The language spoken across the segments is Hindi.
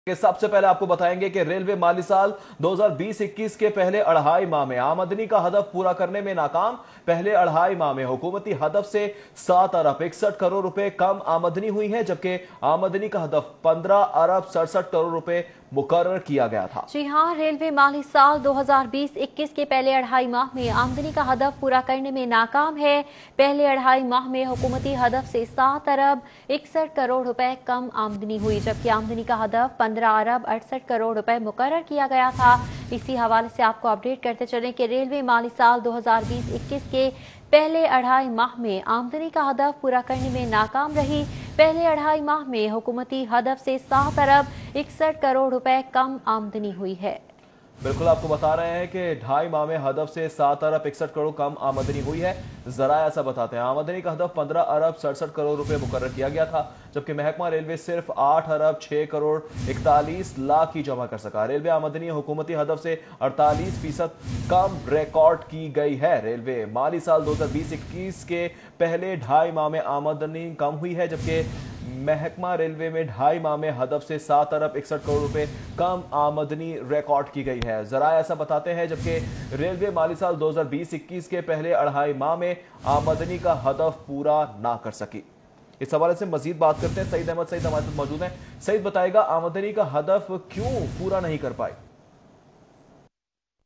सबसे पहले आपको बताएंगे कि रेलवे माली साल 2020-21 के पहले अढ़ाई माह में आमदनी का हदफ पूरा करने में नाकाम। पहले अढ़ाई माह में हुकूमती हदफ से 7 अरब 61 करोड़ रुपए कम आमदनी हुई है, जबकि आमदनी का हदफ 15 अरब 67 करोड़ रुपए मुकर्रर किया गया था। जी हाँ, रेलवे माली साल 2020-21 के पहले अढ़ाई माह में आमदनी का हदफ पूरा करने में नाकाम है। पहले अढ़ाई माह में हुकूमती हदफ से 7 अरब 61 करोड़ रुपए कम आमदनी हुई, जबकि आमदनी का हदफ 15 अरब 68 करोड़ रुपए मुकर्रर किया गया था। इसी हवाले से आपको अपडेट करते चलें कि रेलवे माली साल 2020-21 के पहले अढ़ाई माह में आमदनी का हदफ पूरा करने में नाकाम रही। पहले अढ़ाई माह में हुकूमती हदफ से 7 अरब 61 करोड़ रुपए कम आमदनी हुई है। बिल्कुल आपको बता रहे हैं कि ढाई माह में हदफ से 7 अरब 61 करोड़ कम आमदनी हुई है। जरा ऐसा बताते हैं, आमदनी का हदफ 15 अरब 67 करोड़ रुपए मुकर्रर किया गया था, जबकि महकमा रेलवे सिर्फ 8 अरब 6 करोड़ 41 लाख की जमा कर सका। रेलवे आमदनी हुकूमती हदफ से 48% कम रिकॉर्ड की गई है। रेलवे माली साल 2020-21 के पहले ढाई माह में आमदनी कम हुई है, जबकि महकमा रेलवे में ढाई माह में हदफ से 7 अरब 61 करोड़ रुपए कम आमदनी रिकॉर्ड की गई है। जरा ऐसा बताते हैं, जबकि रेलवे माली साल 2020-21 के पहले अढ़ाई माह में आमदनी का हदफ पूरा ना कर सकी। इस हवाले से मजीद बात करते हैं। सईद अहमद सईद हमारे साथ मौजूद हैं। सईद, बताएगा आमदनी का हदफ क्यों पूरा नहीं कर पाए?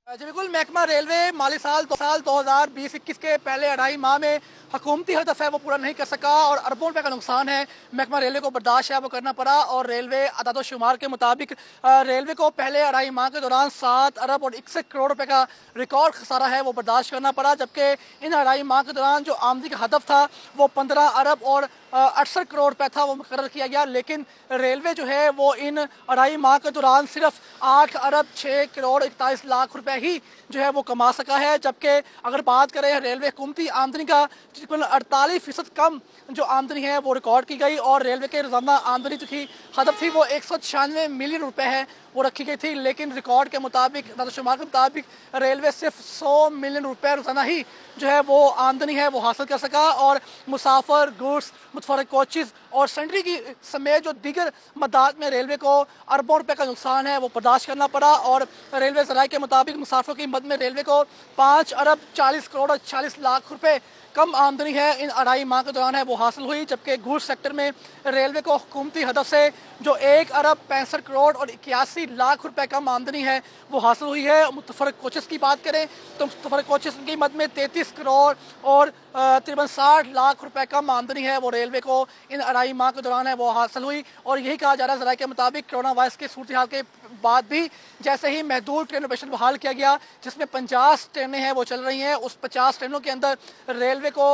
जी बिल्कुल, महकमा रेलवे माली साल 2020-21 के पहले अढ़ाई माह में हुकूमती हदफ है वो पूरा नहीं कर सका और अरबों रुपए का नुकसान है महकमा रेलवे को बर्दाश्त है वो करना पड़ा। और रेलवे अदाद-ओ-शुमार के मुताबिक रेलवे को पहले अढ़ाई माह के दौरान 7 अरब और 61 करोड़ रुपए का रिकॉर्ड खसारा है वो बर्दाश्त करना पड़ा, जबकि इन अढ़ाई माह के दौरान जो आमदनी का हदफ था वो 15 अरब और 68 करोड़ रुपए था वो मुकर्रर किया गया। लेकिन रेलवे जो है वो इन अढ़ाई माह के दौरान सिर्फ 8 अरब 6 करोड़ 41 लाख रुपए ही जो है वो कमा सका है, जबकि अगर बात करें रेलवे हुकूमती आमदनी का 48% कम जो आमदनी है वो रिकॉर्ड की गई। और रेलवे के रोजाना आमदनी जो थी हदफ थी वो 196 मिलियन रुपए है वो रखी गई थी, लेकिन रिकॉर्ड के मुताबिक शुमार के मुताबिक रेलवे सिर्फ 100 मिलियन रुपए रोजाना ही जो है वो आमदनी है वो हासिल कर सका। और मुसाफर, गुड्स, मुतफरक कोचेज और सेंट्री की समेत जो दीगर मदाद में रेलवे को अरबों रुपए का नुकसान है वो बर्दाश्त करना पड़ा। और रेलवे ज़राए के मुताबिक मुसाफिरों की मद में रेलवे को 5 अरब 40 करोड़ और 40 लाख रुपए कम आमदनी है इन अढ़ाई माह के दौरान है वो हासिल हुई, जबकि गुड्स सेक्टर में रेलवे को हुकूमती हदफ से जो 1 अरब 65 करोड़ और 81 लाख रुपए कम आमदनी है वो हासिल हुई है। मुतफरक कोचेस की बात करें तो मुतफरक कोचेस की मद में 33 करोड़ और तकरीबन 60 लाख रुपए कम आमदनी है वो रेलवे को इन अढ़ाई माह के दौरान है वो हासिल हुई। और यही कहा जा रहा है ज़राए के मुताबिक कोरोना वायरस के सूरत हाल के बाद भी जैसे ही महदूद ट्रेन ऑपरेशन बहाल किया गया, जिसमें 50 ट्रेनें हैं वो चल रही हैं, उस 50 ट्रेनों के अंदर रेलवे को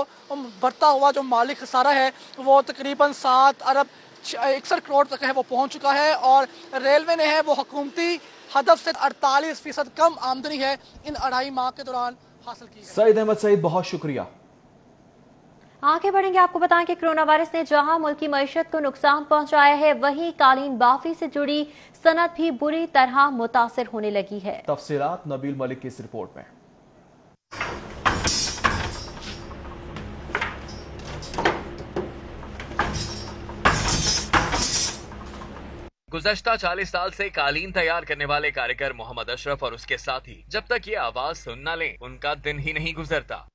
बढ़ता हुआ जो माली खसारा है वो तकरीबन 7 अरब 61 करोड़ तक है वो पहुंच चुका है। और रेलवे ने है वो हुकूमती हदफ से 48% कम आमदनी है इन अढ़ाई माह के दौरान हासिल की है। सईद अहमद सईद, बहुत शुक्रिया। आगे बढ़ेंगे, आपको बताएं कि कोरोना वायरस ने जहां मुल्क की मईशत को नुकसान पहुंचाया है, वहीं कालीन बाफी से जुड़ी सनत भी बुरी तरह मुतासिर होने लगी है। तफसीलात नबील मलिक की इस रिपोर्ट में। गुज़श्ता 40 साल से कालीन तैयार करने वाले कारीगर मोहम्मद अशरफ और उसके साथी जब तक ये आवाज सुन न लें उनका दिन ही नहीं गुजरता।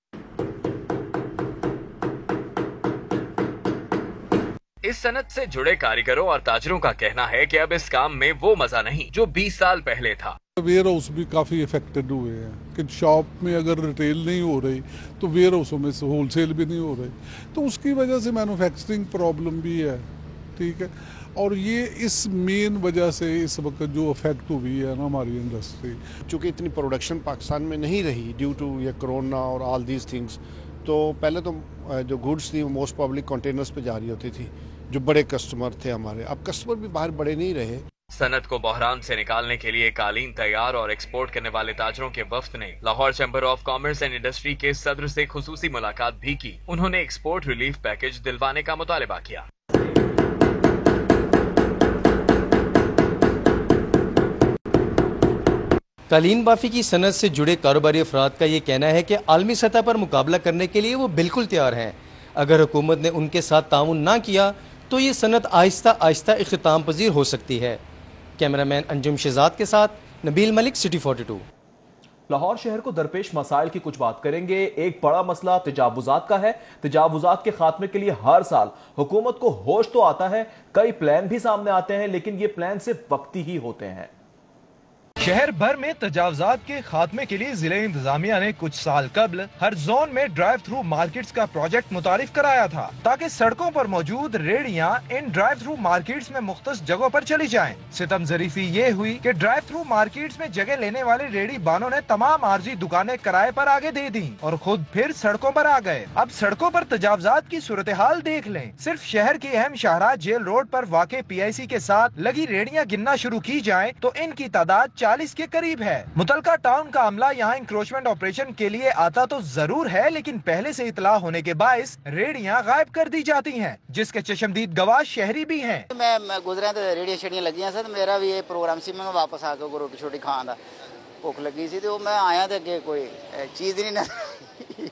इस सनत से जुड़े कारीगरों और ताजरों का कहना है कि अब इस काम में वो मजा नहीं जो 20 साल पहले था। वेयर हाउस भी काफ़ी इफेक्टेड हुए हैं कि शॉप में अगर रिटेल नहीं हो रही तो वेयर हाउसों में होलसेल भी नहीं हो रही, तो उसकी वजह से मैन्युफैक्चरिंग प्रॉब्लम भी है। ठीक है, और ये इस मेन वजह से इस वक्त जो अफेक्ट हुई है ना हमारी इंडस्ट्री, चूँकि इतनी प्रोडक्शन पाकिस्तान में नहीं रही ड्यू टू ये कोरोना और ऑल दीज थिंग्स, तो पहले तो जो गुड्स थी वो मोस्ट पब्लिक कंटेनर्स पे जा रही होती थी, जो बड़े कस्टमर थे हमारे। अब कस्टमर भी बाहर बड़े नहीं रहे। सनत को बहरान से निकालने के लिए कालीन तैयार और एक्सपोर्ट करने वाले ताजरों के वफ्द ने Lahore chamber of commerce and industry के सदर से खुसूसी मुलाकात भी की। उन्होंने एक्सपोर्ट रिलीफ पैकेज दिलवाने का मुतालबा किया। कालीन बाफी की सनत से जुड़े कारोबारी अफराद का ये कहना है कि आलमी सतह पर मुकाबला करने के लिए वो बिल्कुल तैयार हैं। अगर हुकूमत ने उनके साथ ताउन ना किया तो ये सनत आहिस्ता आहिस्ता इख्तिताम पजीर हो सकती है। कैमरामैन अंजुम शहजाद के साथ नबील मलिक, सिटी 42। लाहौर शहर को दरपेश मसाइल की कुछ बात करेंगे। एक बड़ा मसला तजावुजात का है। तजावुजात के खात्मे के लिए हर साल हुकूमत को होश तो आता है, कई प्लान भी सामने आते हैं, लेकिन ये प्लान सिर्फ वक्ती ही होते हैं। शहर भर में तजावजात के खात्मे के लिए जिले इंतजामिया ने कुछ साल कबल हर जोन में ड्राइव थ्रू मार्केट्स का प्रोजेक्ट मुतारिफ कराया था, ताकि सड़कों पर मौजूद रेडियां इन ड्राइव थ्रू मार्केट्स में मुख्तलिफ जगहों पर चली जाएं। सितम जरीफी ये हुई कि ड्राइव थ्रू मार्केट्स में जगह लेने वाले रेडी बानों ने तमाम आर्जी दुकानें किराए पर आगे दे दी और खुद फिर सड़कों पर आ गए। अब सड़कों पर तजावजात की सूरत हाल देख लें। सिर्फ शहर की अहम शाहराह जेल रोड पर वाक़े PIC के साथ लगी रेडियां गिनना शुरू की जाए तो इनकी तादाद 40 के करीब है। मुतलका टाउन का अमला यहाँ इंक्रोचमेंट ऑपरेशन के लिए आता तो जरूर है, लेकिन पहले से इतला होने के बायस रेडियां गायब कर दी जाती हैं, जिसके चशमदीद गवाह शहरी भी हैं। मैं गुजरा तो रेडियां शेडियां लगियां सी, मेरा भी ये प्रोग्राम सी, मैं वापस आके रोटी छोटी खान दा भुख लगी सी, तो मैं आया तो अगे कोई चीज नहीं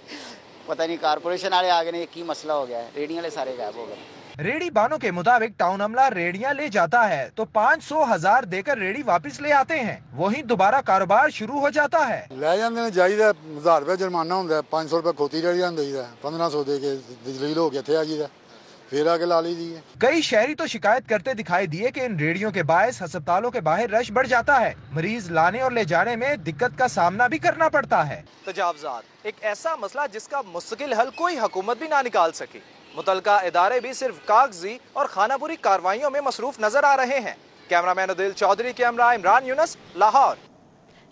पता नहीं कारपोरेशन वाले आ गए ने, की मसला हो गया है, रेडियां वाले सारे गायब हो गए। रेडी बानों के मुताबिक टाउन अमला रेडियां ले जाता है तो 500,000 देकर रेडी वापस ले आते हैं, वहीं दोबारा कारोबार शुरू हो जाता है। ले जाते हैं जाइदा 1000 रुपए जुर्माना होता है, 500 रुपए खोती रेडियां देईदा, 1500 दे के दलील हो के इत्थे आ जाईदा, फिर आके ला ली दी है। कई शहरी तो शिकायत करते दिखाई दिए कि इन रेडियों के बायस अस्पतालों के बाहर रश बढ़ जाता है, मरीज लाने और ले जाने में दिक्कत का सामना भी करना पड़ता है। तजावजात एक ऐसा मसला जिसका मुस्तकिल हल कोई हुकूमत भी ना निकाल सकी। मुतलका इदारे भी सिर्फ कागजी और खानापुरी कार्रवाइयों में मसरूफ नजर आ रहे हैं। कैमरामैन उदिल चौधरी के हमरा इमरान यूनस, लाहौर।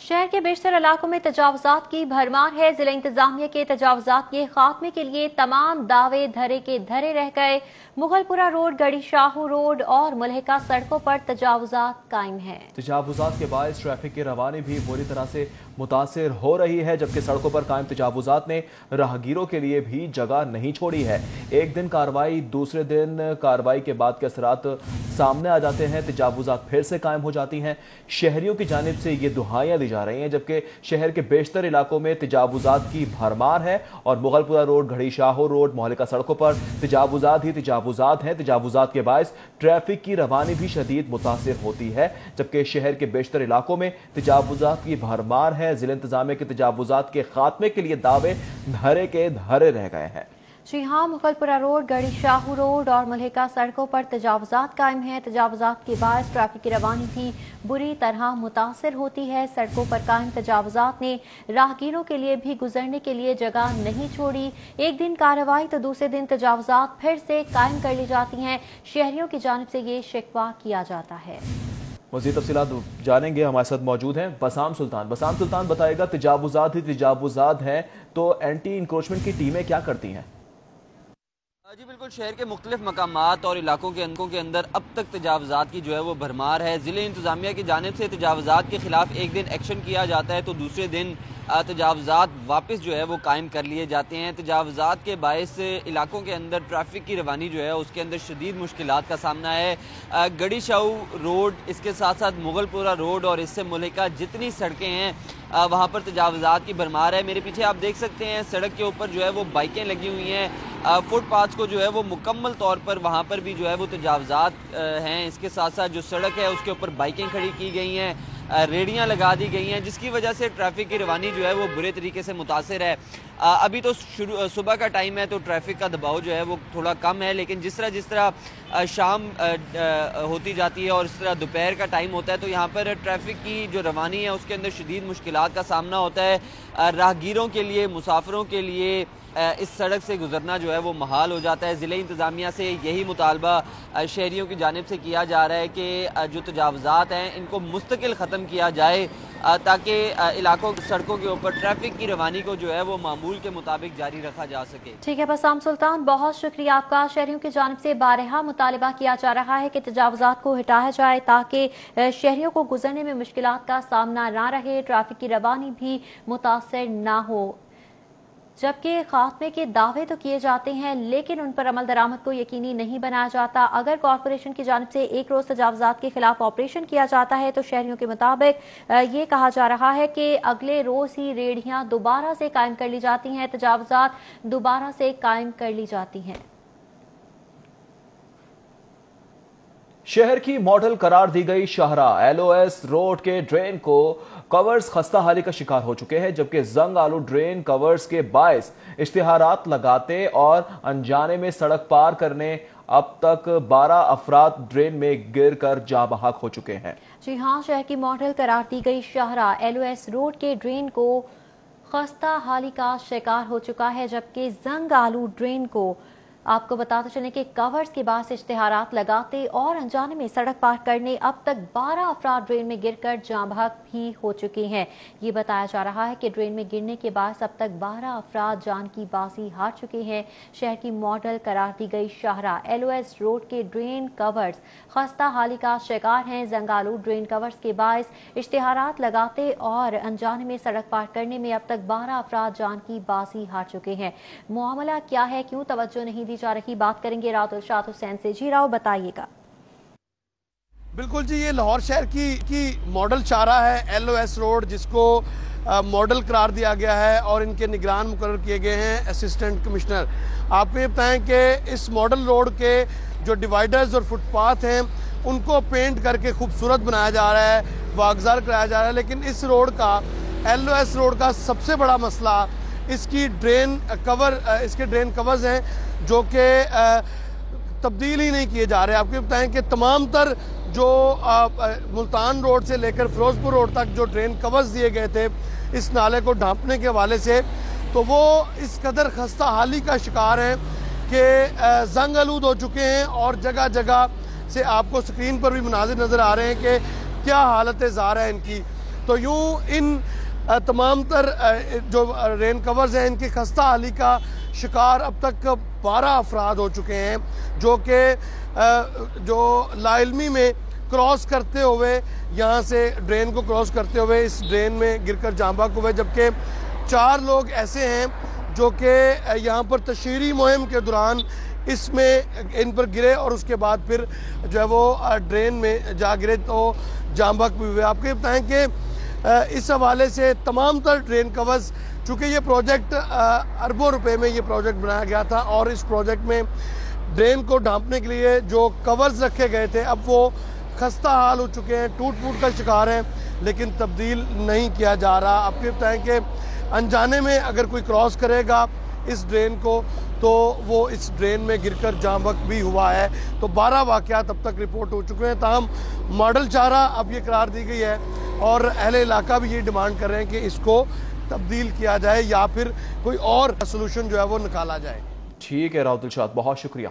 शहर के बेशतर इलाकों में तजावजात की भरमार है। जिला इंतजामिया के तजावजात के खात्मे के लिए तमाम दावे धरे के धरे रह गए। मुगलपुरा रोड, गड़ी शाहू रोड और मुलहका सड़कों पर तजावजात कायम है। तजावुजात के बायस ट्रैफिक की रवानी भी बुरी तरह से मुतासिर हो रही है, जबकि सड़कों पर कायम तजावुजात ने राहगीरों के लिए भी जगह नहीं छोड़ी है। एक दिन कार्रवाई, दूसरे दिन कार्रवाई के बाद के असरात सामने आ जाते हैं, तजावुजात फिर से कायम हो जाती हैं। शहरियों की जानिब से ये दुहाइयां दी जा रही हैं, जबकि शहर के बेशतर इलाकों में तजावुजात की भरमार है और मुगलपुरा रोड, घड़ी शाहो रोड, मोहल्ले का सड़कों पर तजावुजात ही तजावुजात हैं। तजावुजात के बायस ट्रैफिक की रवानी भी शदीद मुतासिर होती है, जबकि शहर के बेशतर इलाकों में तजावुजात की भरमार है। जिला इंतजामिया के तजावुजात के खात्मे के लिए दावे धरे के धरे रह गए हैं। जी हाँ, मुगलपुरा रोड, गड़ी शाहू रोड और मुलहका सड़कों पर तजावुजात कायम है। तजावुजात के बायस ट्रैफिक की रवानी भी बुरी तरह मुतासिर होती है। सड़कों पर कायम तजावुजात ने राहगीरों के लिए भी गुजरने के लिए जगह नहीं छोड़ी। एक दिन कार्रवाई तो दूसरे दिन तजावुजात फिर से कायम कर ली जाती हैं। शहरियों की जानिब से ये शिकवा किया जाता है। मज़ीद तफसीलात जानेंगे, हमारे साथ मौजूद हैं बसाम सुल्तान। बसाम सुल्तान, बताएगा तजावुजात ही तजावुजात हैं तो एंटी इंक्रोचमेंट की टीमें क्या करती हैं? जी बिल्कुल, शहर के मुख्तलिफ मकामात और इलाकों के अंदर अब तक तजावजात की जो है वो भरमार है। ज़िले इंतजामिया की जानिब से तजावजात के खिलाफ एक दिन एक्शन किया जाता है तो दूसरे दिन तजावजात वापस जो है वो कायम कर लिए जाते हैं। तजावजात के बायस इलाकों के अंदर ट्रैफिक की रवानी जो है उसके अंदर शदीद मुश्किलात का सामना है। गड़ी शाहू रोड, इसके साथ साथ मुगलपुरा रोड और इससे मुलहका जितनी सड़कें हैं वहाँ पर तजावजात की भरमार है। मेरे पीछे आप देख सकते हैं सड़क के ऊपर जो है वो बाइकें लगी हुई हैं। फुटपाथ को जो है वो मुकम्मल तौर पर वहाँ पर भी जो है वो तजावजात हैं। इसके साथ साथ जो सड़क है उसके ऊपर बाइकें खड़ी की गई हैं, रेडियां लगा दी गई हैं, जिसकी वजह से ट्रैफिक की रवानी जो है वो बुरे तरीके से मुतासिर है। अभी तो सुबह का टाइम है तो ट्रैफिक का दबाव जो है वो थोड़ा कम है, लेकिन जिस तरह शाम होती जाती है और इस तरह दोपहर का टाइम होता है तो यहाँ पर ट्रैफिक की जो रवानी है उसके अंदर शदीद मुश्किलात का सामना होता है। राहगीरों के लिए, मुसाफिरों के लिए इस सड़क से गुजरना जो है वो महाल हो जाता है। ज़िले इंतज़ामिया से यही मुतालबा शहरियों की जानिब से किया जा रहा है कि जो तजावजात हैं इनको मुस्तकिल ख़त्म किया जाए ताकि इलाकों सड़कों के ऊपर ट्रैफिक की रवानी को जो है वो मामूल के मुताबिक जारी रखा जा सके। ठीक है बसाम सुल्तान, बहुत शुक्रिया आपका। शहरियों की जानिब से बारहा मुतालबा किया जा रहा है कि तजावजात को हटाया जाए ताकि शहरियों को गुजरने में मुश्किलात का सामना ना रहे, ट्रैफिक की रवानी भी मुतासर ना हो। जबकि खात्मे के दावे तो किए जाते हैं लेकिन उन पर अमल दरामद को यकीनी नहीं बनाया जाता। अगर कॉरपोरेशन की जानिब से एक रोज तजावजात के खिलाफ ऑपरेशन किया जाता है तो शहरियों के मुताबिक ये कहा जा रहा है कि अगले रोज ही रेडियां दोबारा से कायम कर ली जाती हैं, तजावजात दोबारा से कायम कर ली जाती हैं। शहर की मॉडल करार दी गई शाहराह एलओएस रोड के ड्रेन को कवर्स खस्ताहाली का शिकार हो चुके हैं, जबकि जंग आलू ड्रेन कवर्स के बायस इश्तिहारात लगाते और अनजाने में सड़क पार करने अब तक 12 अफराद ड्रेन में गिरकर जाँ बहक हो चुके हैं। जी हां, शहर की मॉडल करार दी गई शाहराह एलओएस रोड के ड्रेन को खस्ताहाली का शिकार हो चुका है, जबकि जंग आलू ड्रेन को आपको बताते चलें कि कवर्स के बाद इश्तिहारात लगाते और अनजाने में सड़क पार करने अब तक 12 अफराद ड्रेन में गिरकर जाँ बहक भी हो चुके हैं। ये बताया जा रहा है कि ड्रेन में गिरने के बाद अब तक 12 अफराद जान की बाजी हार चुके हैं। शहर की मॉडल करार दी गई शाहराह एलओएस रोड के ड्रेन कवर्स खस्ताहाली का शिकार हैं। जंगालू ड्रेन कवर्स के बायस इश्तिहारात लगाते और अनजाने में सड़क पार करने में अब तक 12 अफराद जान की बाजी हार चुके हैं। मामला क्या है, क्यों तवज्जो नहीं दी जा रही, बात करेंगे रात इरशाद हुसैन से। जी राव, बताइएगा। बिल्कुल जी, ये लाहौर शहर की मॉडल शाहराह है एलओएस रोड, जिसको मॉडल करार दिया गया है और इनके निगरान मुकर्रर किए गए हैं असिस्टेंट कमिश्नर। आपको ये बताएं कि इस मॉडल रोड के जो डिवाइडर्स और फुटपाथ हैं उनको पेंट करके खूबसूरत बनाया जा रहा है, वागजार कराया जा रहा है, लेकिन इस रोड का एलओएस रोड का सबसे बड़ा मसला इसकी इसके ड्रेन कवर्स हैं जो कि तब्दील ही नहीं किए जा रहे। आपको बताएं कि तमाम तर जो मुल्तान रोड से लेकर फिरोजपुर रोड तक जो ड्रेन कवर्स दिए गए थे इस नाले को ढांपने के हवाले से, तो वो इस कदर खस्ता हाली का शिकार हैं कि जंग आलूद हो चुके हैं और जगह जगह से आपको स्क्रीन पर भी मनाजिर नज़र आ रहे हैं कि क्या हालत ज़ार है इनकी। तो यूँ इन तमाम तर जो रेन कवर्स हैं इनकी खस्ता हाली का शिकार अब तक 12 अफराद हो चुके हैं, जो कि जो लाइलमी में क्रॉस करते हुए यहाँ से ड्रेन को क्रॉस करते हुए इस ड्रेन में गिरकर जाँ बहक हुए, जबकि 4 लोग ऐसे हैं जो कि यहाँ पर तशहीरी मुहिम के दौरान इसमें इन पर गिरे और उसके बाद फिर जो है वो ड्रेन में जा गिरे तो जाँ बहक भी हुए। आपको बताएं कि इस हवाले से तमाम तर ड्रेन कवर्स, चूँकि ये प्रोजेक्ट अरबों रुपए में ये प्रोजेक्ट बनाया गया था और इस प्रोजेक्ट में ड्रेन को ढांपने के लिए जो कवर्स रखे गए थे अब वो खस्ता हाल हो चुके हैं, टूट फूट का शिकार हैं, लेकिन तब्दील नहीं किया जा रहा। आपको बताएं कि अनजाने में अगर कोई क्रॉस करेगा इस ड्रेन को तो वो इस ड्रेन में गिरकर जाँ बहक भी हुआ है। तो 12 वाक़यात अब तक रिपोर्ट हो चुके हैं। ताहम मॉडल शाहराह अब ये करार दी गई है और अहले इलाका भी ये डिमांड कर रहे हैं कि इसको तब्दील किया जाए या फिर कोई और सोल्यूशन जो है वो निकाला जाए। ठीक है राहुल शाद, बहुत शुक्रिया।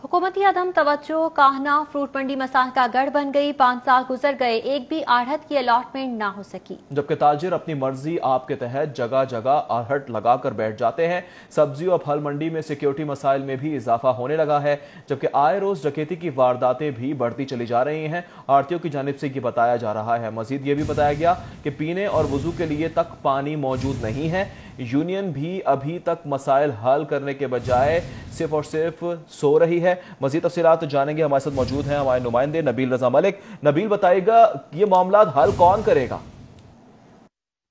हुकूमती अदम तवज्जो काहना फ्रूट मंडी मसाल का गढ़ बन गई। 5 साल गुजर गए, एक भी आहट की अलॉटमेंट ना हो सकी, जबकि ताजिर अपनी मर्जी आपके तहत जगह जगह आहट लगाकर बैठ जाते हैं। सब्जी और फल मंडी में सिक्योरिटी मसाइल में भी इजाफा होने लगा है, जबकि आए रोज डकैती की वारदातें भी बढ़ती चली जा रही हैं। आड़तियों की जानिब से ये बताया जा रहा है। मजीद ये भी बताया गया कि पीने और वजू के लिए तक पानी मौजूद नहीं है। यूनियन भी अभी तक मसाइल हल करने के बजाय सिर्फ और सिर्फ सो रही है। मजीद तफसीलात जानेंगे, हमारे साथ मौजूद हैं हमारे नुमाइंदे नबील रजा मलिक। नबील, बताइएगा ये मामला हल कौन करेगा?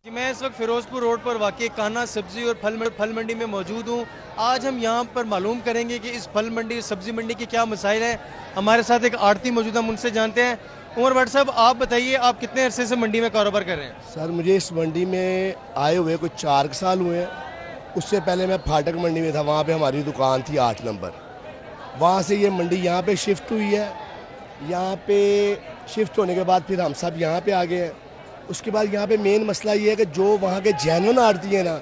कि मैं इस वक्त फिरोजपुर रोड पर वाक़ई कान्हा सब्जी और फल मंडी में मौजूद हूँ। आज हम यहाँ पर मालूम करेंगे कि इस फल मंडी सब्जी मंडी के क्या मसाइल हैं। हमारे साथ एक आड़ती मौजूद, हम उनसे जानते हैं। उमर भट्ट साहब, आप बताइए, आप कितने अरसे से मंडी में कारोबार कर रहे हैं? सर, मुझे इस मंडी में आए हुए कुछ 4 साल हुए हैं। उससे पहले मैं फाटक मंडी में था, वहाँ पे हमारी दुकान थी 8 नंबर। वहाँ से ये मंडी यहाँ पे शिफ्ट हुई है। यहाँ पे शिफ्ट होने के बाद फिर हम सब यहाँ पे आ गए हैं। उसके बाद यहाँ पे मेन मसला ये है कि जो वहाँ के जैनुइन आड़ती हैं ना,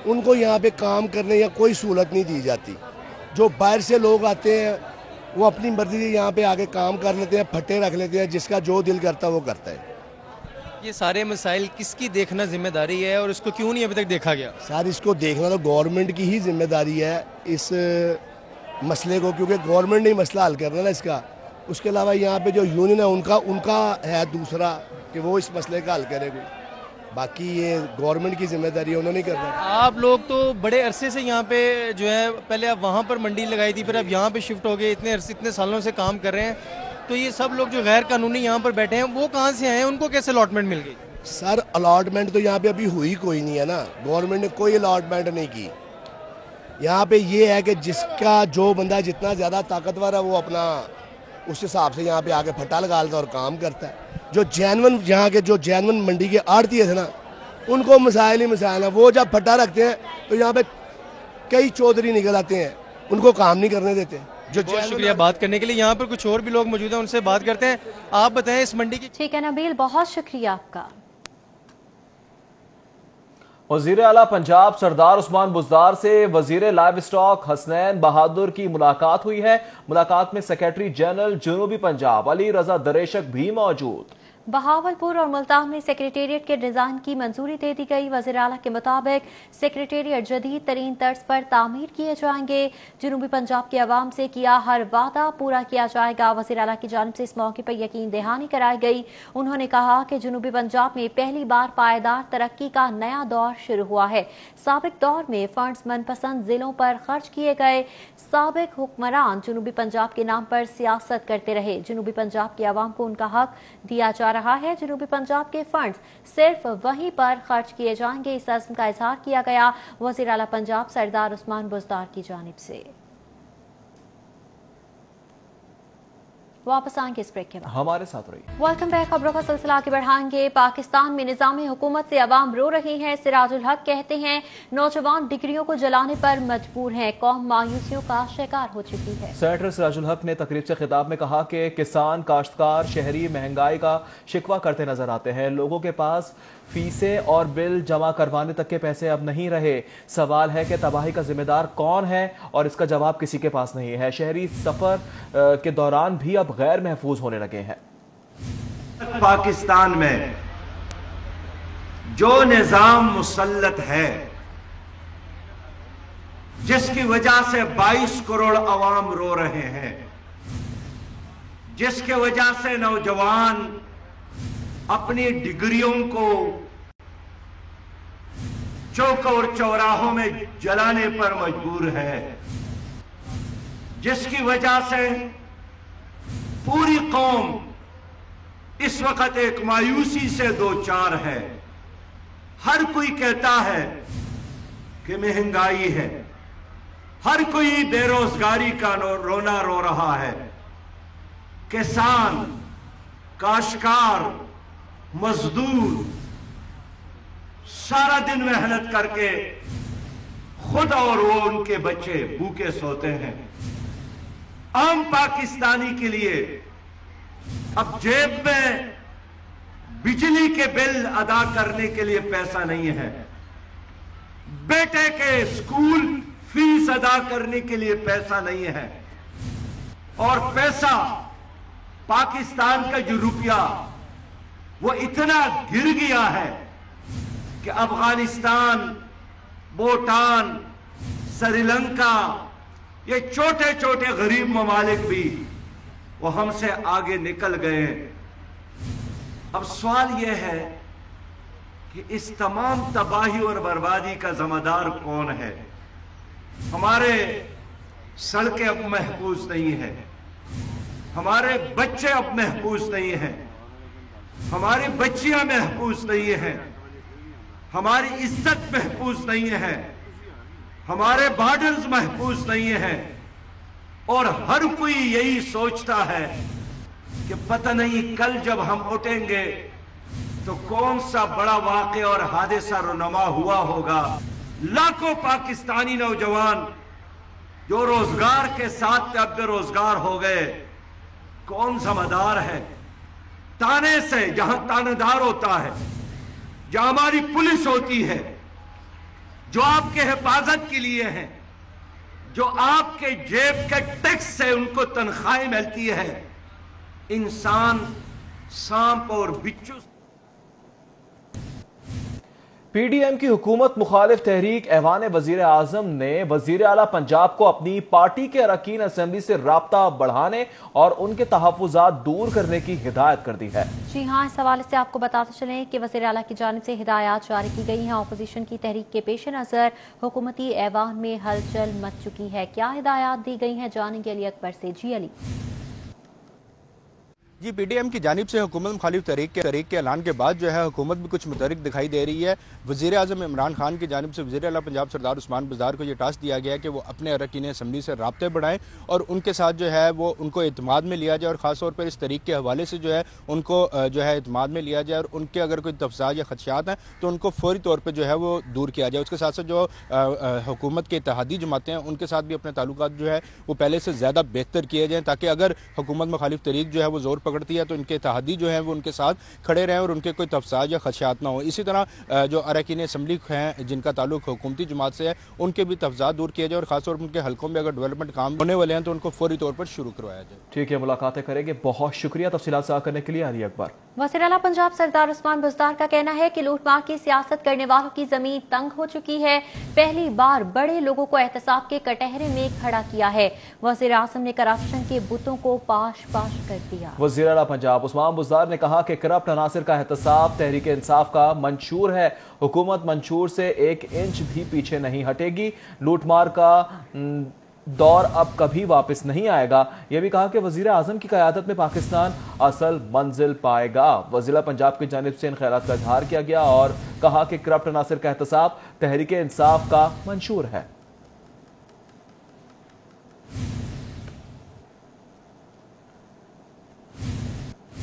उनको यहाँ पे काम करने या कोई सहूलत नहीं दी जाती। जो बाहर से लोग आते हैं वो अपनी मर्जी से यहाँ पे आके काम कर लेते हैं, फट्टे रख लेते हैं, जिसका जो दिल करता है वो करता है। ये सारे मसाइल किसकी देखना जिम्मेदारी है और इसको क्यों नहीं अभी तक देखा गया? सर, इसको देखना तो गवर्नमेंट की ही जिम्मेदारी है इस मसले को, क्योंकि गवर्नमेंट ने मसला हल करना ना इसका। उसके अलावा यहाँ पे जो यूनियन है उनका है दूसरा कि वो इस मसले का हल करेगी। बाकी ये गवर्नमेंट की जिम्मेदारी है, उन्होंने करना। आप लोग तो बड़े अरसे से यहाँ पे जो है, पहले आप वहाँ पर मंडी लगाई थी, फिर अब यहाँ पे शिफ्ट हो गए, इतने सालों से काम कर रहे हैं। तो ये सब लोग जो गैर कानूनी यहाँ पर बैठे हैं वो कहाँ से आए हैं, उनको कैसे अलॉटमेंट मिल गई? सर, अलॉटमेंट तो यहाँ पे अभी हुई कोई नहीं है ना, गवर्नमेंट ने कोई अलॉटमेंट नहीं की। यहाँ पे ये है कि जिसका जो बंदा जितना ज़्यादा ताकतवर है वो अपना उस हिसाब से यहाँ पे आके फट्टा लगा लेता है और काम करता है। जो जैनवन यहाँ के जो जैनवन मंडी के आड़ती थे ना, उनको मसाइल ही मसाइल है। वो जब फट्टा रखते हैं तो यहाँ पे कई चौधरी निकल आते हैं, उनको काम नहीं करने देते। जो बहुत शुक्रिया बात करने के लिए। यहाँ पर कुछ और भी लोग मौजूद हैं, उनसे बात करते हैं। आप बताएं इस मंडी की। ठीक है नबील, बहुत शुक्रिया आपका। वजीर आला पंजाब सरदार उस्मान बुज़दार से वजीर लाइव स्टॉक हसनैन बहादुर की मुलाकात हुई है। मुलाकात में सेक्रेटरी जनरल जनूबी पंजाब अली रजा दरेशक भी मौजूद। बहावलपुर और मुल्तान में सेक्रेटेरिएट के डिजाइन की मंजूरी दे दी गई। वज़ीर आला के मुताबिक सेक्रेटेरिएट जदीद तरीन तर्ज पर तामीर किए जाएंगे। जनूबी पंजाब के अवाम से किया हर वादा पूरा किया जाएगा। वज़ीर आला की जानिब से इस मौके पर यकीन दहानी कराई गई। उन्होंने कहा कि जनूबी पंजाब में पहली बार पायदार तरक्की का नया दौर शुरू हुआ है। साबिक दौर में फंड्स मनपसंद जिलों पर खर्च किए गए। साबिक हुक्मरान जनूबी पंजाब के नाम पर सियासत करते रहे। जनूबी पंजाब के अवाम को उनका हक दिया जा रहा है। जनूबी पंजाब के फंड्स सिर्फ वहीं पर खर्च किए जाएंगे। इस अज़्म का इजहार किया गया वज़ीर आला पंजाब सरदार उस्मान बुज़दार की जानिब से। वापस आएंगे इस ब्रेक के बाद, हमारे साथ रहिए। Welcome back. खबरों का सिलसिला आगे बढ़ाएंगे। पाकिस्तान में निजामी हुकूमत से अवाम रो रही है। सिराजुल हक कहते हैं नौजवान डिग्रियों को जलाने पर मजबूर है। कौम मायूसियों का शिकार हो चुकी है। सेनेटर सिराजुल हक ने तकरीब से खिताब में कहा कि किसान, काश्तकार, शहरी महंगाई का शिकवा करते नजर आते हैं। लोगों के पास फीसें और बिल जमा करवाने तक के पैसे अब नहीं रहे। सवाल है कि तबाही का जिम्मेदार कौन है और इसका जवाब किसी के पास नहीं है। शहरी सफर के दौरान भी अब गैर महफूज होने लगे हैं। पाकिस्तान में जो निजाम मुसल्लत है, जिसकी वजह से 22 करोड़ अवाम रो रहे हैं, जिसके वजह से नौजवान अपनी डिग्रियों को चौक और चौराहों में जलाने पर मजबूर है, जिसकी वजह से पूरी कौम इस वक्त एक मायूसी से दो चार है। हर कोई कहता है कि महंगाई है, हर कोई बेरोजगारी का रोना रो रहा है। किसान, काश्तकार, मजदूर सारा दिन मेहनत करके खुद और वो उनके बच्चे भूखे सोते हैं। आम पाकिस्तानी के लिए अब जेब में बिजली के बिल अदा करने के लिए पैसा नहीं है, बेटे के स्कूल फीस अदा करने के लिए पैसा नहीं है, और पैसा पाकिस्तान का जो रुपया वो इतना गिर गया है कि अफगानिस्तान, भूटान, श्रीलंका, ये छोटे छोटे गरीब ममालिक भी वो हमसे आगे निकल गए। अब सवाल यह है कि इस तमाम तबाही और बर्बादी का जिम्मेदार कौन है? हमारे सड़कें अब महफूज नहीं है, हमारे बच्चे अब महफूज नहीं हैं, हमारी बच्चियां महफूज नहीं हैं, हमारी इज्जत महफूज नहीं है, हमारे बॉर्डर्स महफूज नहीं हैं, और हर कोई यही सोचता है कि पता नहीं कल जब हम उठेंगे तो कौन सा बड़ा वाक़या और हादसा रुनमा हुआ होगा। लाखों पाकिस्तानी नौजवान जो रोजगार के साथ अब बेरोजगार हो गए, कौन जिम्मेदार है? ताने से जहां तानेदार होता है, जहां हमारी पुलिस होती है, जो आपके हिफाजत के लिए है, जो आपके जेब के टैक्स से उनको तनख्वाहें मिलती है, इंसान सांप और बिच्छू। पीडीएम की हुकूमत मुखालिफ तहरीक ऐवान वजीर आजम ने वजीर आला पंजाब को अपनी पार्टी के अरकान असेंबली से राब्ता बढ़ाने और उनके तहफ्फुज़ात दूर करने की हिदायत कर दी है। जी हाँ, इस हवाले से आपको बताते चलें कि वज़ीर आला की जानिब से हिदायत जारी की गई हैं। अपोजिशन की तहरीक के पेश नज़र हुकूमती ऐवान में हलचल मच चुकी है। क्या हिदायत दी गई हैं, जानेंगे अली अकबर से। जी अली। जी, पीडीएम की जानिब से हुकूमत मुखालिफ तहरीक के ऐलान के बाद जो है हुकूमत भी कुछ मुतहरिक दिखाई दे रही है। वज़ीर आज़म इमरान खान की जानिब से वज़ीर आला पंजाब सरदार उस्मान बुज़दार को ये टास्क दिया गया है कि वो अपने अरकान असम्बली से राब्ते बढ़ाएं और उनके साथ जो है वो उनको एतमाद में लिया जाए और ख़ास तौर पर इस तहरीक के हवाले से जो है उनको जो है एतमाद में लिया जाए और उनके अगर कोई तफसात या खदशात हैं तो उनको फौरी तौर पर जो है वो दूर किया जाए। उसके साथ साथ जो हुकूमत के इत्तेहादी जमातें हैं उनके साथ भी अपने ताल्लुकात जो है वो पहले से ज़्यादा बेहतर किए जाएँ, ताकि अगर हुकूमत मुखालिफ तहरीक जो है वो ज़ोर पकड़ती है तो इनके इत्तेहादी जो है वो उनके साथ खड़े रहें और उनके कोई तफसात या खदशात ना हो। इसी तरह जो अरकान असम्बली हैं जिनका ताल्लुक हुकूमती जमात से है उनके भी तफसात दूर किए जाए और खासतौर पर उनके हल्कों में अगर डेवलपमेंट काम होने वाले हैं तो उनको फौरी तौर पर शुरू करवाया जाए। ठीक है, मुलाकातें करेंगे। बहुत शुक्रिया तफसीलात साझा करने के लिए अली अकबर। वज़ीर आला पंजाब सरदार उस्मान बुज़दार का कहना है कि लूटमार की सियासत करने वालों की जमीन तंग हो चुकी है। पहली बार बड़े लोगों को एहतसाब के कटहरे में खड़ा किया है। वज़ीर आज़म ने करप्शन के बुतों को पाश पाश कर दिया। वज़ीर आला पंजाब उस्मान बुज़दार ने कहा कि करप्ट अनासिर का एहतसाब तहरीक इंसाफ का मंशूर है। हुकूमत मंशूर से 1 इंच भी पीछे नहीं हटेगी। लूटमार का दौर अब कभी वापस नहीं आएगा। यह भी कहा कि वजीर आजम की क़यादत में पाकिस्तान असल मंजिल पाएगा। वज़ीर पंजाब की जानिब से इन ख्यालात का इजहार किया गया और कहा कि करप्ट अनासिर का एहतसाब तहरीक इंसाफ का मंशूर है।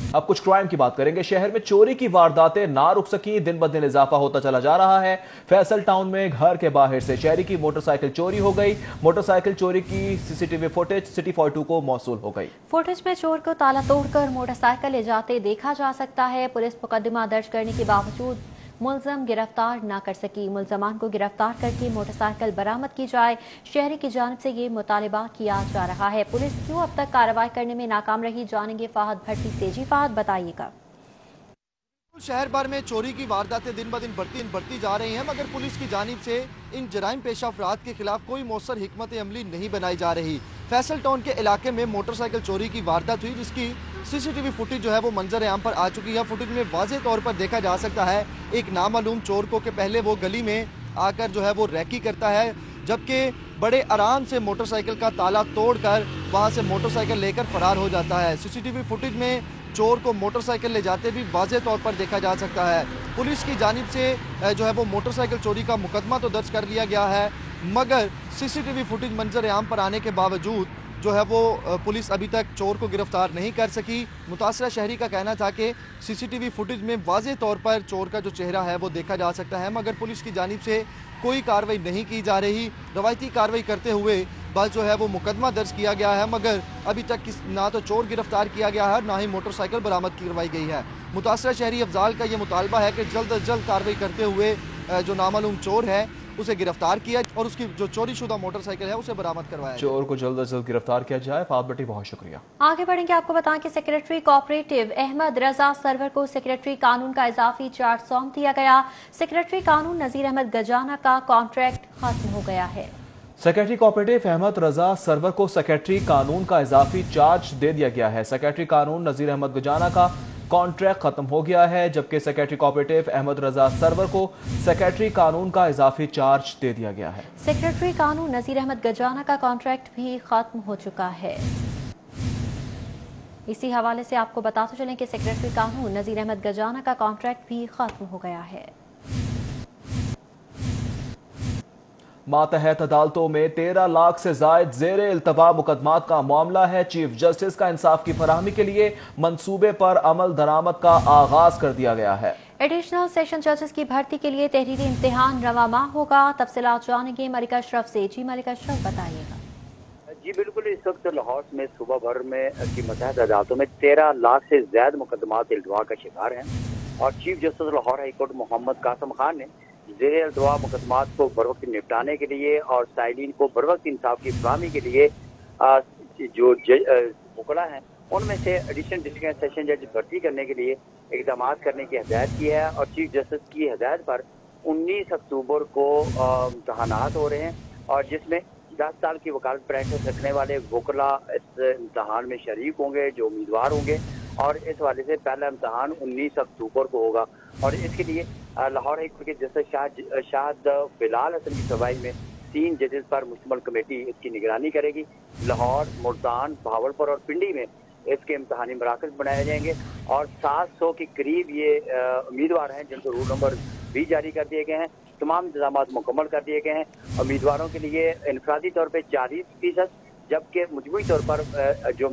अब कुछ क्राइम की बात करेंगे। शहर में चोरी की वारदातें ना रुक सकी, दिन ब दिन इजाफा होता चला जा रहा है। फैसल टाउन में घर के बाहर से शहरी की मोटरसाइकिल चोरी हो गई। मोटरसाइकिल चोरी की सीसीटीवी फुटेज सिटी 42 को मौसूल हो गई। फुटेज में चोर को ताला तोड़कर मोटरसाइकिल ले जाते देखा जा सकता है। पुलिस मुकदमा दर्ज करने के बावजूद मुलजम गिरफ्तार न कर सकी। मुलजमान को गिरफ्तार करके मोटरसाइकिल बरामद की जाए, शहरी की जानिब से ये मुतालिबा किया जा रहा है। पुलिस क्यों अब तक कार्रवाई करने में नाकाम रही, जानेंगे फाहद भट्टी से। जी फाहद, बताइएगा। शहर भर में चोरी की वारदातें दिन ब दिन बढ़ती जा रही हैं, मगर पुलिस की जानिब से इन जराइम पेशा अफराद के खिलाफ कोई मौसर हिकमत अमली नहीं बनाई जा रही। फैसल टाउन के इलाके में मोटरसाइकिल चोरी की वारदात हुई, जिसकी सीसीटीवी फुटेज जो है वो मंजर आम पर आ चुकी है। फुटेज में वाज़ेह तौर पर देखा जा सकता है एक नामालूम चोर को कि पहले वो गली में आकर जो है वो रैकी करता है, जबकि बड़े आराम से मोटरसाइकिल का ताला तोड़कर वहाँ से मोटरसाइकिल लेकर फरार हो जाता है। सीसीटीवी फुटेज में चोर को मोटरसाइकिल ले जाते भी वाज़ेह तौर पर देखा जा सकता है। पुलिस की जानिब से जो है वो मोटरसाइकिल चोरी का मुकदमा तो दर्ज कर लिया गया है, मगर सीसीटीवी फुटेज मंजर आम पर आने के बावजूद जो है वो पुलिस अभी तक चोर को गिरफ्तार नहीं कर सकी। मुतासरा शहरी का कहना था कि सीसीटीवी फुटेज में वाज़ेह तौर पर चोर का जो चेहरा है वो देखा जा सकता है, मगर पुलिस की जानिब से कोई कार्रवाई नहीं की जा रही। रवायती कार्रवाई करते हुए बस जो है वो मुकदमा दर्ज किया गया है, मगर अभी तक ना तो चोर गिरफ्तार किया गया है, ना ही मोटरसाइकिल बरामद करवाई गई है। मुतासरा शहरी अफजाल का ये मुतालबा है कि जल्द अज जल्द कार्रवाई करते हुए जो नामालूम चोर है उसे गिरफ्तार किया और उसकी जो चोरी शुदा मोटरसाइकिल है उसे बरामद करवाया। चोर को जल्द अज जल्द गिरफ्तार किया जाए। फाद भट्टी, बहुत शुक्रिया। आगे बढ़ेंगे। आपको बताएं कि सेक्रेटरी कोऑपरेटिव अहमद रजा सरवर को सेक्रेटरी कानून का इजाफी चार्ज सौंप दिया गया। सेक्रेटरी कानून नजीर अहमद गजाना का कॉन्ट्रैक्ट खत्म हो गया है। सेक्रेटरी कोऑपरेटिव अहमद रजा सरवर को सेक्रेटरी कानून का इजाफी चार्ज दे दिया गया है। सेक्रेटरी कानून नजीर अहमद गजाना का कॉन्ट्रैक्ट खत्म हो गया है, जबकि सेक्रेटरी कोऑपरेटिव अहमद रजा सरवर को सेक्रेटरी कानून का इजाफी चार्ज दे दिया गया है। सेक्रेटरी कानून नजीर अहमद गजाना का कॉन्ट्रैक्ट भी खत्म हो चुका है। इसी हवाले से आपको बताते चलें कि सेक्रेटरी कानून नजीर अहमद गजाना का कॉन्ट्रैक्ट भी खत्म हो गया है। मातहत अदालतों में 13 लाख से जायद ज़ेरे इल्तवा मुकदमात का मामला है। चीफ जस्टिस का इंसाफ की फराहमी के लिए मंसूबे पर अमल दरामद का आगाज कर दिया गया है। एडिशनल सेशन जजेस की भर्ती के लिए तहरीरी इम्तिहान रवा माह होगा। तफसीलात जानेंगे मलिका अशरफ से। जी मलिका अशरफ, बताइएगा। जी बिल्कुल, इस वक्त लाहौर में सुबह भर में की मतहत अदालतों में 13 लाख से ज्यादा मुकदमात इल्तवा का शिकार हैं और chief justice Lahore high court Mohammad Qasim Khan ने ज़ेरे इल्तवा मुकदमात को बरवक्त निपटाने के लिए और साइलिन को बरवक्त इंसाफ की फराहमी के लिए जो मुकला हैं उनमें से एडिशनल डिस्ट्रिक्ट सेशन जज भर्ती करने के लिए इकदाम करने की हदायत की है और चीफ जस्टिस की हदायत पर 19 अक्टूबर को इम्तहानात हो रहे हैं और जिसमें 10 साल की वकालत प्रैक्टिस रखने वाले वकला इस इम्तहान में शरीक होंगे, जो उम्मीदवार होंगे और इस वाले से पहला इम्तहान 19 अक्टूबर को होगा और इसके लिए लाहौर हाईकोर्ट के जस्टिस शाहद बिलाल हसन की सफाई में 3 जजेस पर मुश्तमल कमेटी इसकी निगरानी करेगी। लाहौर, मुल्तान, भावलपुर और पिंडी में इसके इम्तहानी मराकज़ बनाए जाएंगे और 700 के करीब ये उम्मीदवार हैं जिनको रूल नंबर भी जारी कर दिए गए हैं। तमाम इंतजाम मुकम्मल कर दिए गए हैं। उम्मीदवारों के लिए इनफरादी तौर पर 40%, जबकि मजमूई तौर पर जो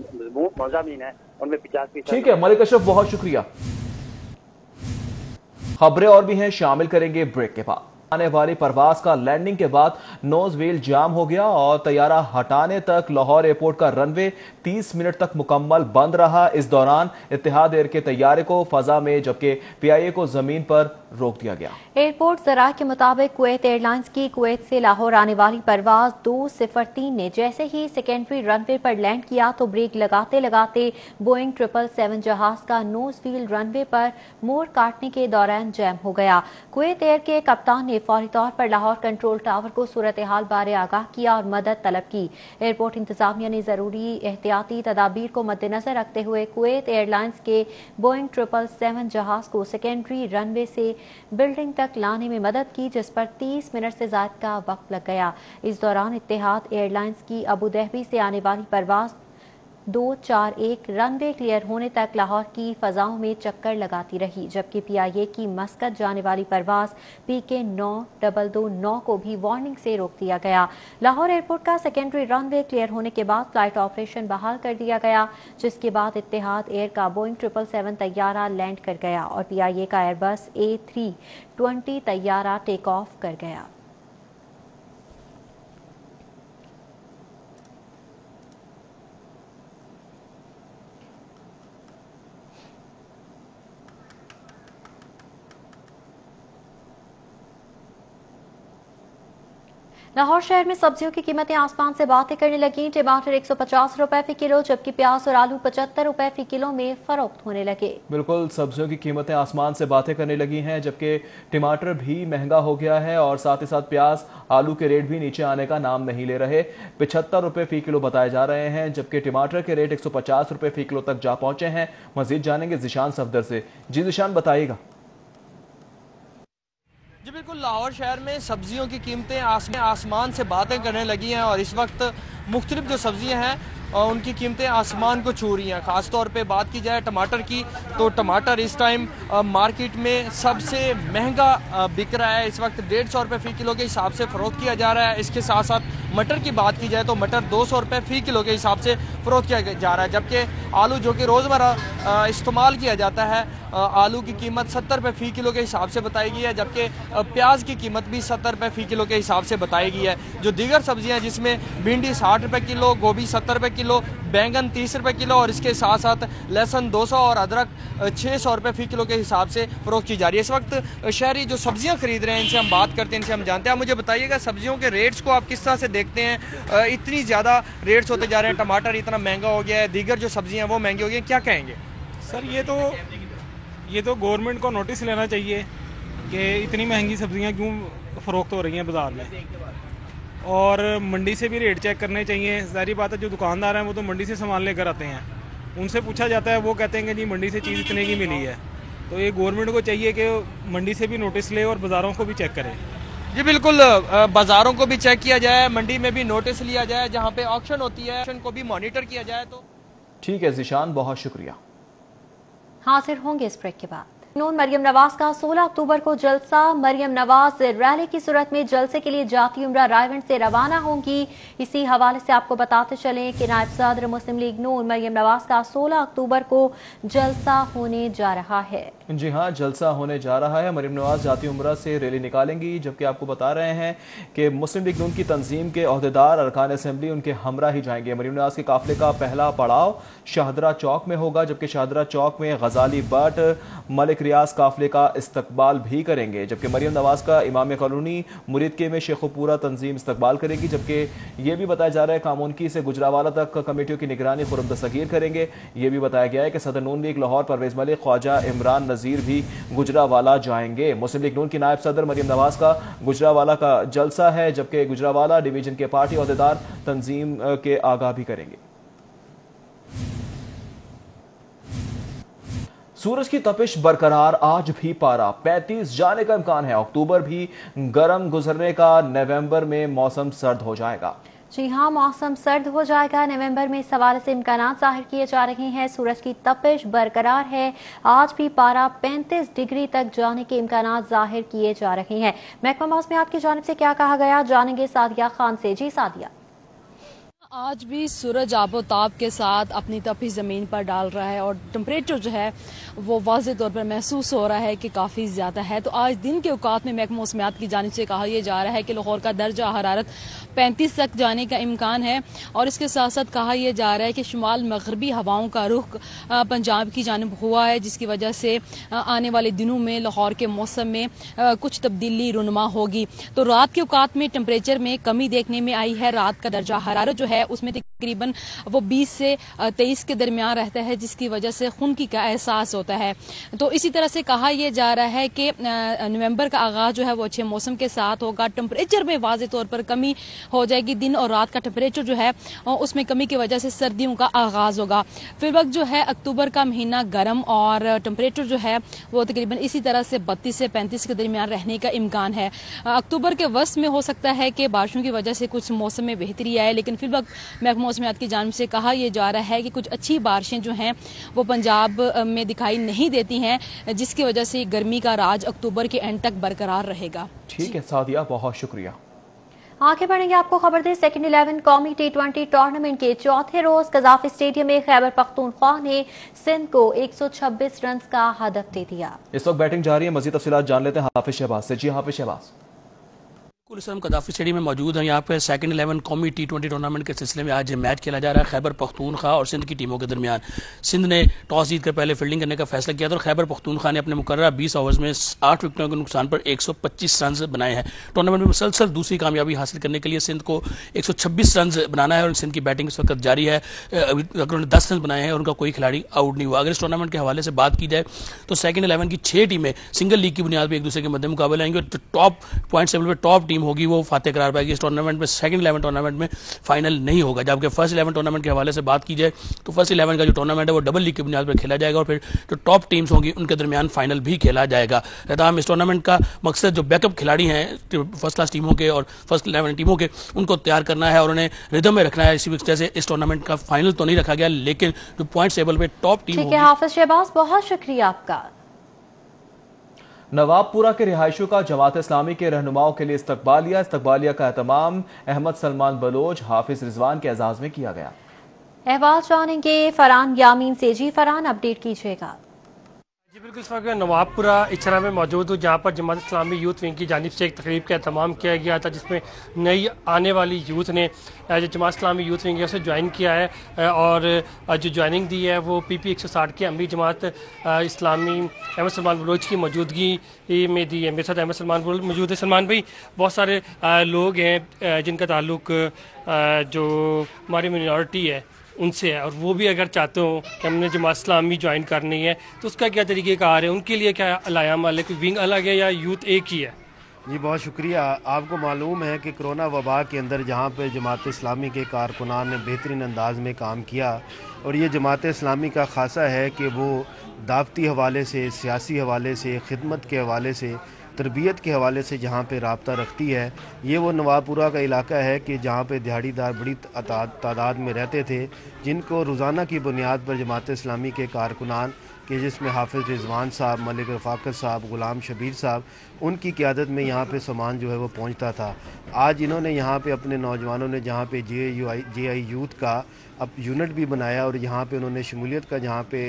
मज़ामीन है उनमें 50%। ठीक है मलिक अशरफ, बहुत शुक्रिया। खबरें और भी हैं, शामिल करेंगे ब्रेक के बाद। आने वाली परवाज का लैंडिंग के बाद नोज व्हील जाम हो गया और तैयारा हटाने तक लाहौर एयरपोर्ट का रनवे 30 मिनट तक मुकम्मल बंद रहा। इस दौरान इत्तेहाद एयर के तैयारे को फजा में जबकि PIA को जमीन पर रोक दिया गया। एयरपोर्ट ज़राए के मुताबिक कुवैत एयरलाइंस की कुवैत से लाहौर आने वाली परवाज 203 ने जैसे ही सेकेंडरी रनवे पर लैंड किया तो ब्रेक लगाते लगाते बोइंग 777 जहाज का नोज व्हील रनवे पर मोड़ काटने के दौरान जैम हो गया। कुवैत एयर के कप्तान ने फौरी तौर पर लाहौर कंट्रोल टावर को सूरत हाल बारे आगाह किया और मदद तलब की। एयरपोर्ट इंतजामिया ने जरूरी एहतियाती तदाबीर को मद्देनजर रखते हुए कुवैत एयरलाइंस के बोइंग 777 जहाज को सेकेंडरी रनवे से बिल्डिंग तक लाने में मदद की, जिस पर 30 मिनट से ज्यादा का वक्त लग गया। इस दौरान इत्तेहाद एयरलाइंस की अबू धाबी से आने वाली परवाज 241 रनवे क्लियर होने तक लाहौर की फजाओं में चक्कर लगाती रही, जबकि PIA की मस्कत जाने वाली परवाज PK 9229 को भी वार्निंग से रोक दिया गया। लाहौर एयरपोर्ट का सेकेंडरी रनवे क्लियर होने के बाद फ्लाइट ऑपरेशन बहाल कर दिया गया, जिसके बाद इत्तेहाद एयर का बोइंग 777 तैयारा लैंड कर गया और PIA का एयरबस A320 तैयारा टेक ऑफ कर गया। लाहौर शहर में सब्जियों की कीमतें आसमान से बातें करने लगी। टमाटर 150 रुपए फी किलो जबकि प्याज और आलू 75 रुपए फी किलो में फरोख्त होने लगे। बिल्कुल, सब्जियों की कीमतें आसमान से बातें करने लगी हैं, जबकि टमाटर भी महंगा हो गया है और साथ ही साथ प्याज आलू के रेट भी नीचे आने का नाम नहीं ले रहे। 75 रुपए फी किलो बताए जा रहे हैं, जबकि टमाटर के रेट 150 रुपए फी किलो तक जा पहुंचे हैं। मजीद जानेंगे जिशान सफदर से। जी जिशान, बताइएगा। जी बिल्कुल, लाहौर शहर में सब्जियों की कीमतें आसमान से बातें करने लगी हैं और इस वक्त मुख्तलिफ जो सब्जियां हैं उनकी कीमतें आसमान को छू रही हैं। ख़ास तौर पे बात की जाए टमाटर की तो टमाटर इस टाइम मार्केट में सबसे महंगा बिक रहा है। इस वक्त 150 रुपये फ़ी किलो के हिसाब से फ़रोख्त किया जा रहा है। इसके साथ साथ मटर की बात की जाए तो मटर 200 रुपये फ़ी किलो के हिसाब से फ़रोख्त किया जा रहा है, जबकि आलू जो कि रोज़मर्रा इस्तेमाल किया जाता है आलू की कीमत 70 रुपये फ़ी किलो के हिसाब से बताई गई है, जबकि प्याज की कीमत भी 70 रुपये फ़ी किलो के हिसाब से बताई गई है। जो दीगर सब्जियां जिसमें भिंडी 60 रुपये किलो, गोभी 70 रुपये किलो, बैंगन 30 रुपये किलो और इसके साथ साथ लहसुन 200 और अदरक 600 रुपये फ़ी किलो के हिसाब से फ़रोख्त की जा रही है। इस वक्त शहरी जो सब्जियां खरीद रहे हैं इनसे हम बात करते हैं, इनसे हम जानते हैं। आप मुझे बताइएगा सब्जियों के रेट्स को आप किस तरह से देखते हैं? इतनी ज़्यादा रेट्स होते जा रहे हैं, टमाटर इतना महंगा हो गया है, दीगर जो सब्जियाँ वो महंगी हो गई हैं, क्या कहेंगे? सर ये तो गवर्नमेंट को नोटिस लेना चाहिए कि इतनी महंगी सब्जियां क्यों फ़रोख्त हो रही हैं बाज़ार में, और मंडी से भी रेट चेक करने चाहिए। ज़ाहिर बात है जो दुकानदार हैं वो तो मंडी से सामान लेकर आते हैं, उनसे पूछा जाता है, वो कहते हैं कि जी मंडी से चीज़ इतने की मिली है। तो ये गवर्नमेंट को चाहिए कि मंडी से भी नोटिस ले और बाज़ारों को भी चेक करे। जी बिल्कुल, बाज़ारों को भी चेक किया जाए, मंडी में भी नोटिस लिया जाए, जहाँ पे ऑक्शन होती है ऑक्शन को भी मॉनिटर किया जाए। तो ठीक है जिशान, बहुत शुक्रिया। हाजिर होंगे इस ब्रेक के बाद। नून मरियम नवाज का 16 अक्टूबर को जलसा। मरियम नवाज रैली की सूरत में जलसे के लिए जाती उम्रा रायगंज से रवाना होंगी। इसी हवाले से आपको बताते चलें कि नायब सदर मुस्लिम लीग नून मरियम नवाज का 16 अक्टूबर को जलसा होने जा रहा है। जी हाँ, जलसा होने जा रहा है। मरियम नवाज जाती उम्रा से रैली निकालेंगी, जबकि आपको बता रहे हैं कि मुस्लिम लीग नून की तंजीम के अहदेदार अरकान असेंबली उनके हमरा ही जाएंगे। मरियम नवाज के काफिले का पहला पड़ाव शाहदरा चौक में होगा, जबकि शाहदरा चौक में गजाली भट्ट मलिक रियाज काफिले का इस्तकबाल भी करेंगे, जबकि मरियम नवाज का इमाम कॉलोनी मुरीदके में शेखुपुरा तंजीम इस्तकबाल करेगी। जबकि ये भी बताया जा रहा है कामोनकी से गुजरावाला तक कमेटियों की निगरानी खुरम दस्तगीर करेंगे। ये भी बताया गया है कि सदर नून लीग लाहौर परवेज मलिक, ख्वाजा इमरान नजीर भी गुजरावाला जाएंगे। मुस्लिम लीग नून की नायब सदर मरियम नवाज का गुजरावाला का जलसा है, जबकि गुजरावाला डिवीजन के पार्टी अहदेदार तंजीम के आगाह भी करेंगे। सूरज की तपिश बरकरार, आज भी पारा 35 जाने का इम्कान है। अक्टूबर भी गर्म गुजरने का, नवंबर में मौसम सर्द हो जाएगा। जी हाँ, मौसम सर्द हो जाएगा। नवंबर में इस हवाले से इम्कानात जाहिर किए जा रहे हैं। सूरज की तपिश बरकरार है। आज भी पारा 35 डिग्री तक जाने के इम्कानात जाहिर किए जा रहे हैं। महकमा मौसमियात की जानिब से क्या कहा गया, जानेंगे सादिया खान से। जी सादिया। आज भी सूरज आबोताब के साथ अपनी तपिश ज़मीन पर डाल रहा है और टेम्परेचर जो है वो वाज़ेह तौर पर महसूस हो रहा है कि काफ़ी ज़्यादा है। तो आज दिन के औकात में महकमा मौसमियात की जानिब से कहा यह जा रहा है कि लाहौर का दर्जा हरारत 35 तक जाने का इम्कान है और इसके साथ साथ कहा यह जा रहा है कि शुमाल मगरबी हवाओं का रुख पंजाब की जानिब हुआ है, जिसकी वजह से आने वाले दिनों में लाहौर के मौसम में कुछ तब्दीली रुनमा होगी। तो रात के औकात में टेम्परेचर में कमी देखने में आई है। रात का दर्जा हरारत जो है उसमें तकरीबन वो 20 से 23 के दरमियान रहता है, जिसकी वजह से खुनकी का एहसास होता है। तो इसी तरह से कहा यह जा रहा है कि नवंबर का आगाज जो है वो अच्छे मौसम के साथ होगा। टेम्परेचर में वाज़ेह तौर पर कमी हो जाएगी। दिन और रात का टेम्परेचर जो है उसमें कमी की वजह से सर्दियों का आगाज होगा। फिर वक्त जो है अक्टूबर का महीना गर्म और टेम्परेचर जो है वो तकरीबन इसी तरह से 32 से 35 के दरमियान रहने का इम्कान है। अक्टूबर के वस्त में हो सकता है कि बारिशों की वजह से कुछ मौसम में बेहतरी आए, लेकिन फिर वक्त महकमा मौसमियात की जानिब से कहा यह जा रहा है कि कुछ अच्छी बारिशें जो हैं वो पंजाब में दिखाई नहीं देती हैं, जिसकी वजह से गर्मी का राज अक्टूबर के एंड तक बरकरार रहेगा। ठीक है सादिया, बहुत शुक्रिया। आगे बढ़ेंगे, आपको खबर दें। सेकंड 11 कौमी T20 टूर्नामेंट के चौथे रोज कजाफी स्टेडियम में खैबर पख्तूनख्वा ने सिंध को 126 रन का हदफ दे दिया। इस वक्त बैटिंग जारी है, मजीद तफसीलात जान लेते हैं हाफिज शहबाज से। जी हाफिज शहबाज। हम कदाफी स्टेडियम में मौजूद हैं। यहाँ पे सेकंड 11 कौमी T20 टूर्नामेंट के सिलसिले में आज मैच खेला जा रहा है खैबर पख्तूनख्वा और सिंध की टीमों के दरमियान। सिंध ने टॉस जीत कर पहले फील्डिंग करने का फैसला किया था और खैबर पख्तूनख्वा ने अपने मुकर्रर 20 ओवर्स में 8 विकेटों के नुकसान पर 125 रन बनाए हैं। टूर्नामेंट में मुसलसल दूसरी कामयाबी हासिल करने के लिए सिंध को 126 रन बनाना है और सिंध की बैटिंग इस वक्त जारी है। अगर उन्होंने 10 रन बनाए हैं और उनका कोई खिलाड़ी आउट नहीं हुआ। अगर इस टूर्नामेंट के हवाले से बात की जाए तो सेकंड 11 की 6 टीमें सिंगल लीग की बुनियाद पर एक दूसरे के मध्य मुकाबले आएंगे और जो टॉप पॉइंट टेबल पर टॉप टीम होगी वो फातेह करार पाएगी। इस टूर्नामेंट में सेकंड 11 टूर्नामेंट में फाइनल नहीं होगा। जबकि फर्स्ट 11 टूर्नामेंट के हवाले से बात की जाए तो फर्स्ट 11 का जो टूर्नामेंट है वो डबल लीग की बुनियाद पर खेला जाएगा और फिर जो टॉप टीम्स होंगी उनके दरमियान फाइनल भी खेला जाएगा। तमाम इस टूर्नामेंट का मकसद जो बैकअप खिलाड़ी हैं फर्स्ट क्लास टीमों के और फर्स्ट 11 टीमों के, उनको तैयार करना है और उन्हें रिदम में रखना है। इसी वजह से इस टूर्नामेंट का फाइनल तो नहीं रखा गया, लेकिन जो पॉइंट टेबल पे टॉप टीम होगी। हाफिज शहबाज, बहुत शुक्रिया आपका। नवाबपुरा के रिहायशियों का जमात इस्लामी के रहनुमाओं के लिए इस्तकबालिया का एहतमाम अहमद सलमान बलोच हाफिज रिजवान के एजाज में किया गया। अहवाल जानेंगे फरहान यामीन से। जी फरहान, अपडेट कीजिएगा। जी बिल्कुल, इस वक्त नवाबपुरा इचरा में मौजूद हूँ जहाँ पर जमात इस्लामी यूथ विंग की जानिब से एक तकरीब का एहतमाम किया गया था, जिसमें नई आने वाली यूथ ने जो जमात इस्लामी यूथ विंग है उसे ज्वाइन किया है और जो ज्वाइनिंग दी है वो PP 160 के अमीर जमात इस्लामी अहमद सलमान बलोच की मौजूदगी में दी है। मेरे साथ अहमद सलमान बलोच मौजूद है। सलमान भाई, बहुत सारे लोग हैं जिनका ताल्लुक जो हमारी मिनॉरिटी है उनसे है और वो भी अगर चाहते हो कि हमने जमात इस्लामी ज्वाइन करनी है तो उसका क्या तरीक़ेकार है, उनके लिए क्या अलायाम है, विंग अलग है या यूथ एक ही है? जी बहुत शुक्रिया। आपको मालूम है कि कोरोना वबा के अंदर जहाँ पे जमात इस्लामी के कारकुनान ने बेहतरीन अंदाज में काम किया और ये जमात इस्लामी का खासा है कि वो दावती हवाले से, सियासी हवाले से, खिदमत के हवाले से, तरबियत के हवाले से जहाँ पे राब्ता रखती है। ये वो नवाबपुरा का इलाका है कि जहाँ पे दिहाड़ीदार बड़ी तादाद में रहते थे, जिनको रोज़ाना की बुनियाद पर जमात इस्लामी के कारकुनान कि जिसमें हाफिज रिजवान साहब, मलिक रफ़ाकत साहब, ग़ुलाम शबीर साहब, उनकी क़ियादत में यहाँ पे सामान जो है वो पहुँचता था। आज इन्होंने यहाँ पे अपने नौजवानों ने जहाँ पे JI यूथ का अब यूनिट भी बनाया और यहाँ पे उन्होंने शमूलियत का जहाँ पे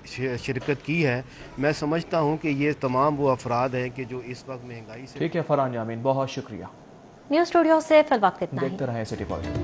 शिरकत की है। मैं समझता हूँ कि ये तमाम वो अफराद हैं कि जो इस वक्त महंगाई से। ठीक है फरहान यामीन, बहुत शुक्रिया। न्यूज़ स्टूडियो से फिलहाल इतना ही। देखते रहें सिटी पॉइंट।